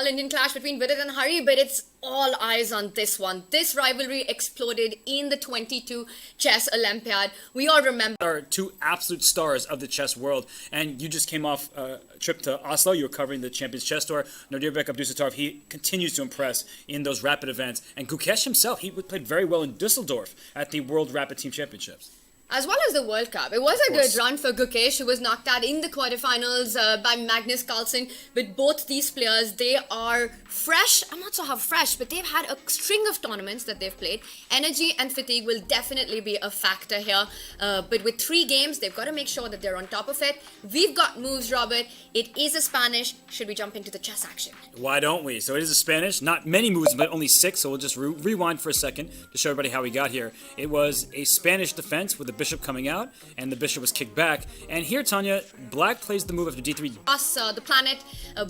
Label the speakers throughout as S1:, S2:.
S1: Indian clash between Vidit and Hari, but it's all eyes on this one. This rivalry exploded in the 22 Chess Olympiad. We all remember.
S2: Are two absolute stars of the chess world, and you just came off a trip to Oslo. You were covering the Champions Chess Tour. Nodirbek Abdusattorov, he continues to impress in those rapid events, and Gukesh himself, he played very well in Dusseldorf at the World Rapid Team Championships.
S1: As well as the World Cup. It was a good run for Gukesh, who was knocked out in the quarterfinals by Magnus Carlsen. But both these players, they are fresh. I'm not sure how fresh, but they've had a string of tournaments that they've played. Energy and fatigue will definitely be a factor here. But with 3 games, they've got to make sure that they're on top of it. We've got moves, Robert. It is a Spanish. Should we jump into the chess action?
S2: Why don't we? So it is a Spanish. Not many moves, but only 6. So we'll just rewind for a second to show everybody how we got here. It was a Spanish defense with the bishop coming out, and the bishop was kicked back. And here, Tanya, black plays the move after d3.
S1: Us, the planet,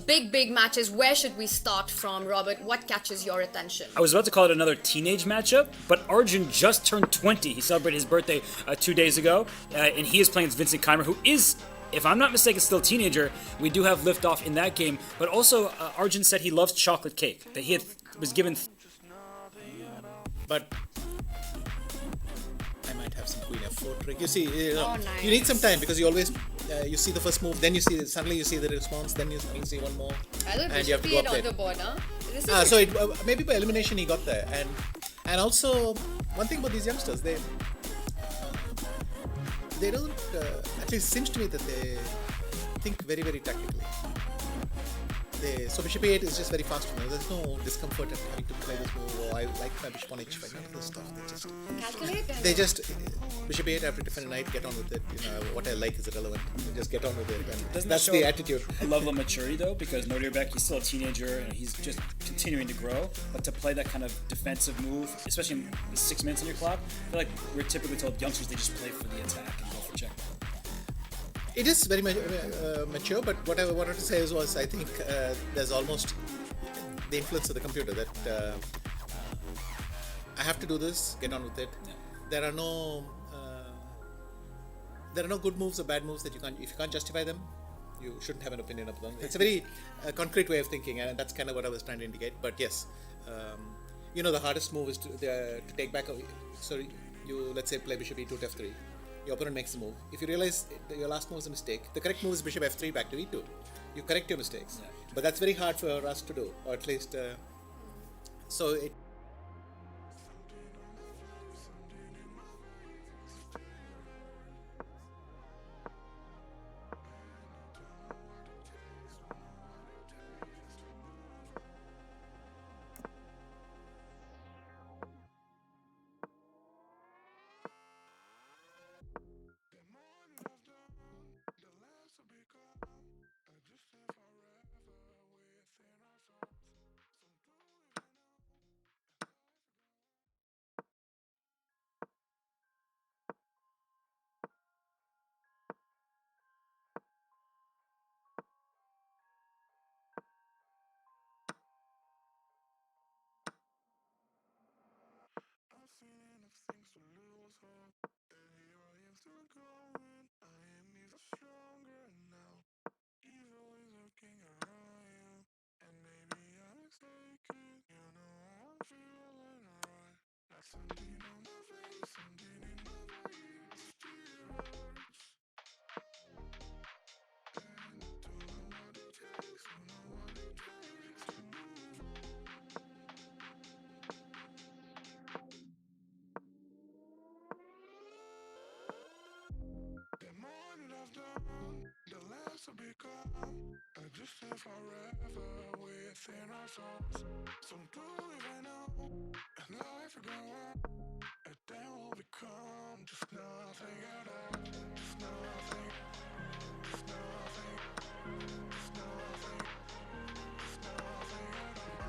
S1: big matches. Where should we start from, Robert? What catches your attention?
S2: I was about to call it another teenage matchup, but Arjun just turned 20. He celebrated his birthday 2 days ago, and he is playing Vincent Keimer, who is, if I'm not mistaken, still a teenager. We do have liftoff in that game, but also Arjun said he loves chocolate cake, that he was given.
S3: But I might have some queen f4 trick. You see,
S1: Nice.
S3: you need some time because you always you see the first move, then you see suddenly you see the response, then you suddenly see one more, and you have to go up
S1: on
S3: there.
S1: the board, huh?
S3: So maybe by elimination he got there, and also one thing about these youngsters, they don't at least it seems to me that they think very tactically. So bishop e8 is just very fast for them. There's no discomfort at having to play this move. Or I like my bishop on h5. None of this stuff. They just bishop e8 after defend a knight. Get on with it. What I like is irrelevant. Just get on with it. And that's the attitude.
S2: A level of maturity though, because Nodirbek, he's still a teenager and he's just continuing to grow. But to play that kind of defensive move, especially in 6 minutes on your clock, I feel like we're typically told youngsters they just play for the attack and go for checkmate.
S3: It is very mature, but what I wanted to say was I think there's almost the influence of the computer that I have to do this, get on with it. Yeah. There are no good moves or bad moves that if you can't justify them, you shouldn't have an opinion of them. It's a very concrete way of thinking, and that's kind of what I was trying to indicate. But yes, the hardest move is to take back. So you let's say play bishop e2 to f3. Your opponent makes the move. If you realize your last move is a mistake, the correct move is bishop f3 back to e2. You correct your mistakes. Yeah. But that's very hard for us to do, or at least so it.
S4: To become a distant forever within our souls. Some do even know, and life will go on, and then we'll become just nothing at all. Just nothing. Just nothing. Just nothing. Just nothing at all.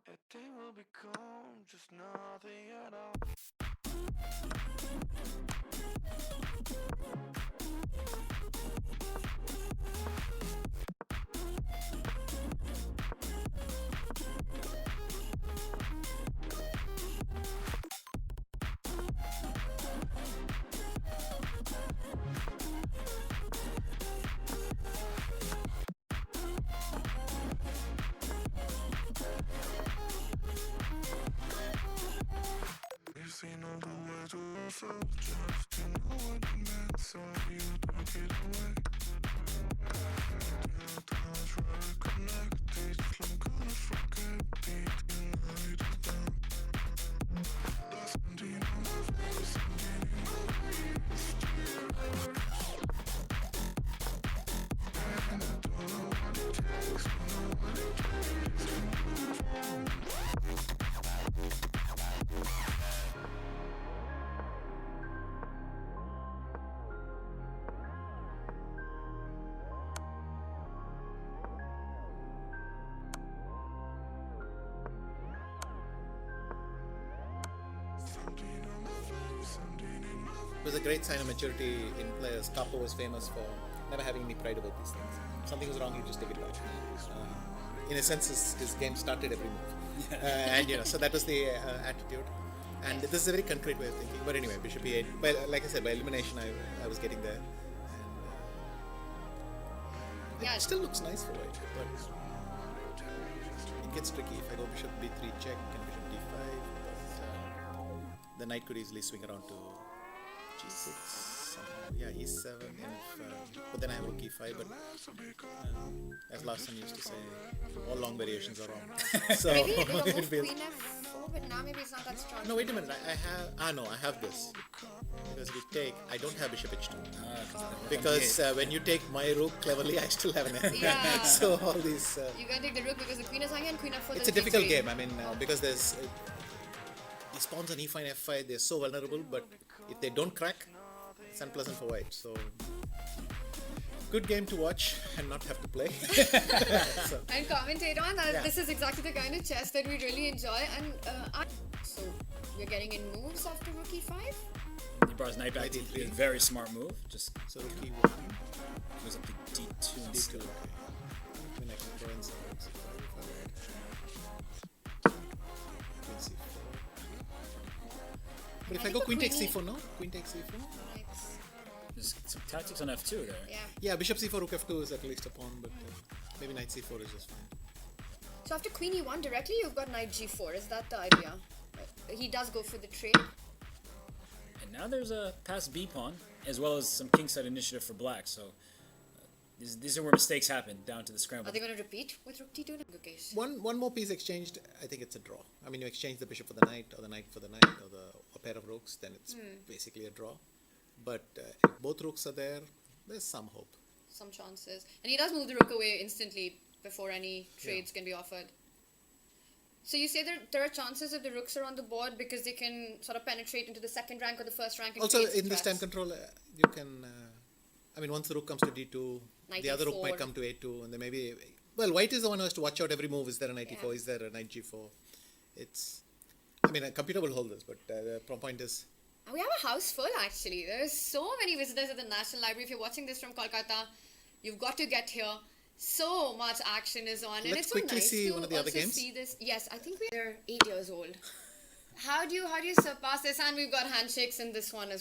S4: And then we'll become just nothing at all. Just to know what it meant, so you took it away. Didn't try to connect it, I'm gonna forget it tonight is done. There's something on my face, something in my veins. And I don't know what it takes, don't know what it takes to move on. Something on my face, something in my
S3: It was a great sign of maturity in players. Kapo was famous for never having any pride about these things. If something was wrong, he'd just take it back. In a sense, his game started every move. And so that was the attitude. And this is a very concrete way of thinking. But anyway, Bishop E8. Well, like I said, by elimination, I was getting there. And
S1: Yeah.
S3: it still looks nice for white, but it gets tricky. If I go Bishop B3 check and Bishop D5, the knight could easily swing around to G6 somehow. Yeah, E7. And but then I have Rook E5. But as Larson used to say, all long variations are wrong. So
S1: Maybe the move
S3: it feels.
S1: Queen F4, but now maybe it's not that strong.
S3: No, wait a minute. I have this. Because if you take, I don't have Bishop H2. Because when you take my rook cleverly, I still have an F.
S1: Yeah.
S3: So all these.
S1: You can take the rook because the queen is hanging and queen F4.
S3: It's a difficult game. I mean, because there's these pawns on E5 and F5, they're so vulnerable. But if they don't crack, it's unpleasant for white. So good game to watch and not have to play. So,
S1: And commentate on that.
S3: Yeah.
S1: This is exactly the kind of chess that we really enjoy. And so we're getting in moves after rook E5.
S2: He brought his knight back to
S3: Knight
S2: E3.
S3: E3.
S2: Very smart move. Just
S3: so rook E1,
S2: goes up to D2
S3: D2.
S2: instead.
S3: Okay. I mean, I can throw in some rooks if I want. Queen C4. But if I go queen takes C4, no? Queen takes C4?
S2: There's some tactics on F2 there.
S1: Yeah.
S3: Yeah, bishop C4, rook F2 is at least a pawn, but maybe knight C4 is just fine.
S1: So after queen E1 directly, you've got knight G4. Is that the idea? He does go for the trade.
S2: And now there's a passed B pawn, as well as some kingside initiative for black. So these are where mistakes happen, down to the scramble.
S1: Are they going to repeat with rook T2 in Gukesh?
S3: One more piece exchanged, I think it's a draw. I mean, you exchange the bishop for the knight, or the knight for the knight, or a pair of rooks, then it's basically a draw. But if both rooks are there, there's some hope.
S1: Some chances. And he does move the rook away instantly before any trades can be offered. So you say that there are chances if the rooks are on the board because they can sort of penetrate into the second rank or the first rank. And
S3: Also,
S1: create
S3: in this time
S1: stress.
S3: control, you can, I mean, once the rook comes to D2,
S1: Knight
S3: the other rook
S1: E4.
S3: might come to A2, and then maybe, well, white is the one who has to watch out every move. Is there a knight E4?
S1: Yeah.
S3: Is there a knight G4? It's, I mean, a computer will hold this, but the point is,
S1: And we have a house full actually. There's so many visitors at the National Library. If you're watching this from Kolkata, you've got to get here. So much action is on, and
S3: Let's
S1: it's so
S3: quickly
S1: nice
S3: see
S1: to
S3: one of the other
S1: also
S3: games.
S1: see this. Yes, I think we're 8 years old. How do you surpass this? And we've got handshakes in this one as well.